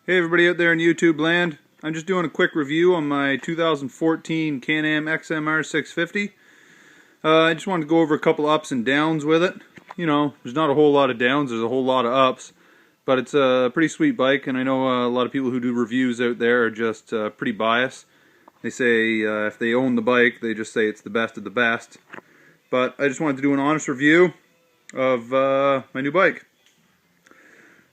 Hey everybody out there in YouTube land, I'm just doing a quick review on my 2014 Am XMR 650. I just wanted to go over a couple ups and downs with it. You know, there's not a whole lot of downs, there's a whole lot of ups. But it's a pretty sweet bike, and I know a lot of people who do reviews out there are just pretty biased. They say if they own the bike, they just say it's the best of the best. But I just wanted to do an honest review of my new bike.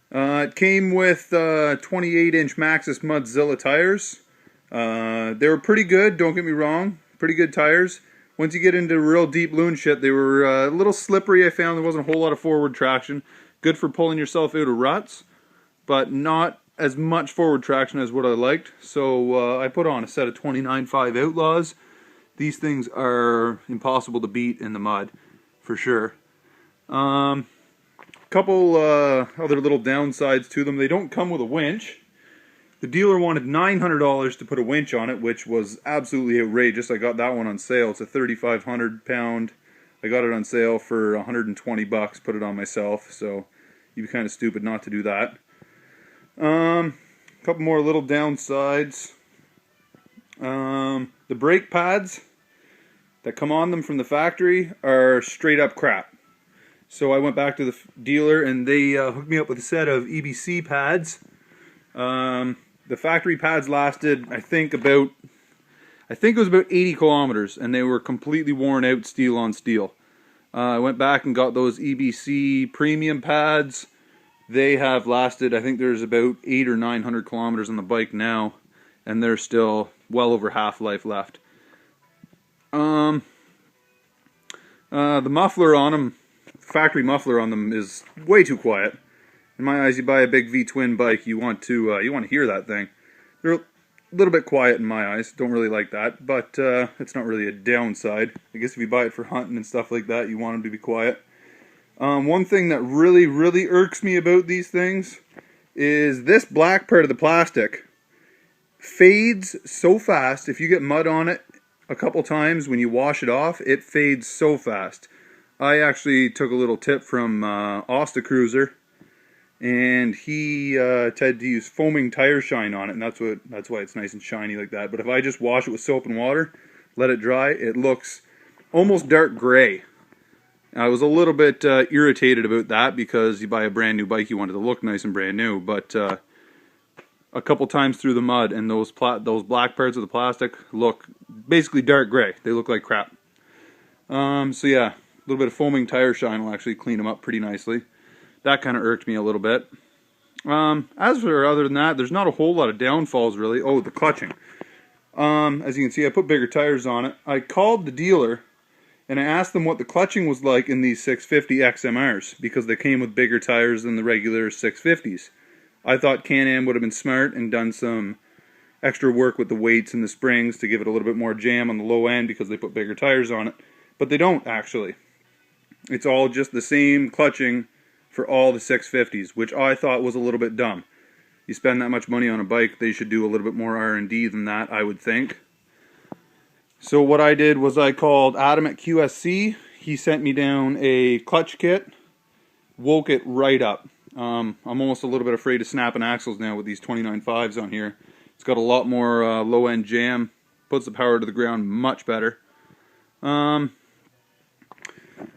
It came with 28-inch Maxxis Mudzilla tires. They were pretty good, don't get me wrong. Pretty good tires. Once you get into real deep loon shit, they were a little slippery, I found. There wasn't a whole lot of forward traction. Good for pulling yourself out of ruts, but not as much forward traction as what I liked. So I put on a set of 29.5 Outlaws. These things are impossible to beat in the mud, for sure. Couple other little downsides to them. They don't come with a winch. The dealer wanted $900 to put a winch on it, which was absolutely outrageous. I got that one on sale. It's a 3,500 pound. I got it on sale for 120 bucks. Put it on myself, so you'd be kind of stupid not to do that. Couple more little downsides. The brake pads that come on them from the factory are straight up crap. So I went back to the dealer and they hooked me up with a set of EBC pads. The factory pads lasted, I think it was about 80 kilometers, and they were completely worn out, steel on steel. I went back and got those EBC premium pads. They have lasted, I think there's about 800 or 900 kilometers on the bike now, and they're still well over half-life left. The muffler on them, factory muffler on them, is way too quiet. In my eyes, you buy a big V-twin bike, you want to hear that thing. They're a little bit quiet in my eyes. Don't really like that, but it's not really a downside. I guess if you buy it for hunting and stuff like that, you want them to be quiet. One thing that really irks me about these things is this black part of the plastic fades so fast. If you get mud on it a couple times when you wash it off, it fades so fast. I actually took a little tip from Osta Cruiser, and he tried to use foaming tire shine on it, and that's why it's nice and shiny like that. But if I just wash it with soap and water, let it dry, it looks almost dark gray. I was a little bit irritated about that because you buy a brand new bike, you want it to look nice and brand new. But a couple times through the mud, and those black parts of the plastic look basically dark gray. They look like crap. So yeah. A little bit of foaming tire shine will actually clean them up pretty nicely. That kind of irked me a little bit. As for other than that, there's not a whole lot of downfalls really. Oh, the clutching. As you can see, I put bigger tires on it. I called the dealer and I asked them what the clutching was like in these 650 XMRs because they came with bigger tires than the regular 650s. I thought Can-Am would have been smart and done some extra work with the weights and the springs to give it a little bit more jam on the low end because they put bigger tires on it. But they don't actually. It's all just the same clutching for all the 650s, which I thought was a little bit dumb. You spend that much money on a bike, they should do a little bit more R&D than that, I would think. So what I did was I called Adam at QSC. He sent me down a clutch kit, woke it right up. I'm almost a little bit afraid of snapping axles now with these 29.5s on here. It's got a lot more low-end jam, puts the power to the ground much better.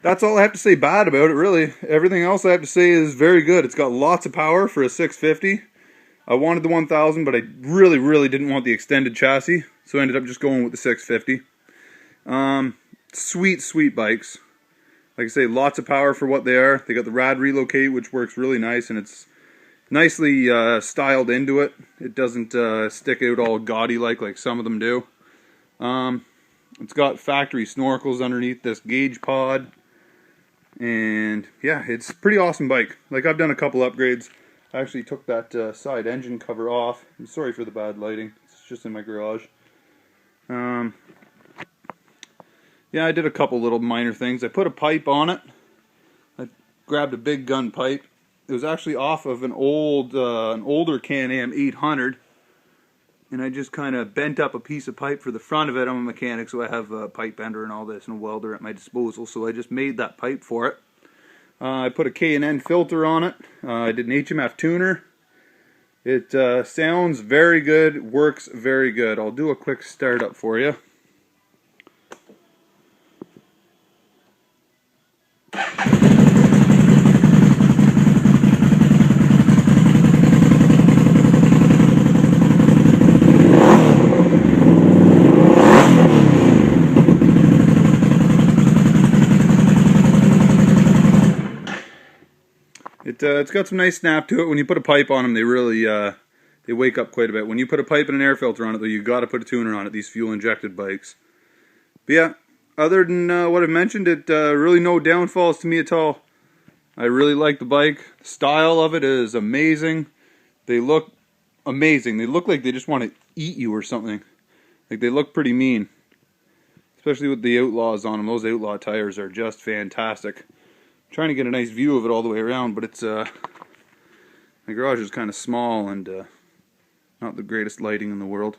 That's all I have to say bad about it, really. Everything else I have to say is very good. It's got lots of power for a 650. I wanted the 1000, but I really didn't want the extended chassis, so I ended up just going with the 650. Sweet bikes. Like I say, lots of power for what they are. They got the rad relocate, which works really nice, and it's nicely styled into it. It doesn't stick out all gaudy like some of them do. It's got factory snorkels underneath this gauge pod. And yeah, it's a pretty awesome bike. Like, I've done a couple upgrades. I actually took that side engine cover off. I'm sorry for the bad lighting. It's just in my garage. Yeah, I did a couple little minor things. I put a pipe on it. I grabbed a big gun pipe. It was actually off of an older Can-Am 800. And I just kind of bent up a piece of pipe for the front of it. I'm a mechanic, so I have a pipe bender and all this and a welder at my disposal. So I just made that pipe for it. I put a K&N filter on it. I did an HMF tuner. It sounds very good, works very good. I'll do a quick startup for you. It's got some nice snap to it. When you put a pipe on them, they really they wake up quite a bit. When you put a pipe and an air filter on it, though, you got to put a tuner on it. These fuel-injected bikes. But yeah, other than what I've mentioned, it really no downfalls to me at all. I really like the bike. The style of it is amazing. They look amazing. They look like they just want to eat you or something. Like they look pretty mean, especially with the Outlaws on them. Those Outlaw tires are just fantastic. Trying to get a nice view of it all the way around, but it's my garage is kind of small and not the greatest lighting in the world.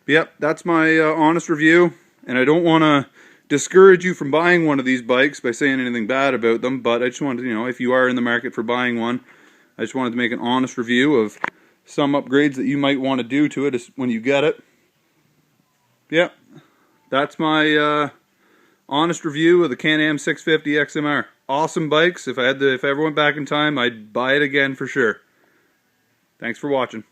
But yep, that's my honest review, and I don't want to discourage you from buying one of these bikes by saying anything bad about them, but I just wanted to, if you are in the market for buying one, I just wanted to make an honest review of some upgrades that you might want to do to it when you get it. Yep, that's my honest review of the Am 650 XMR. Awesome bikes. If I ever went back in time, I'd buy it again for sure. Thanks for watching.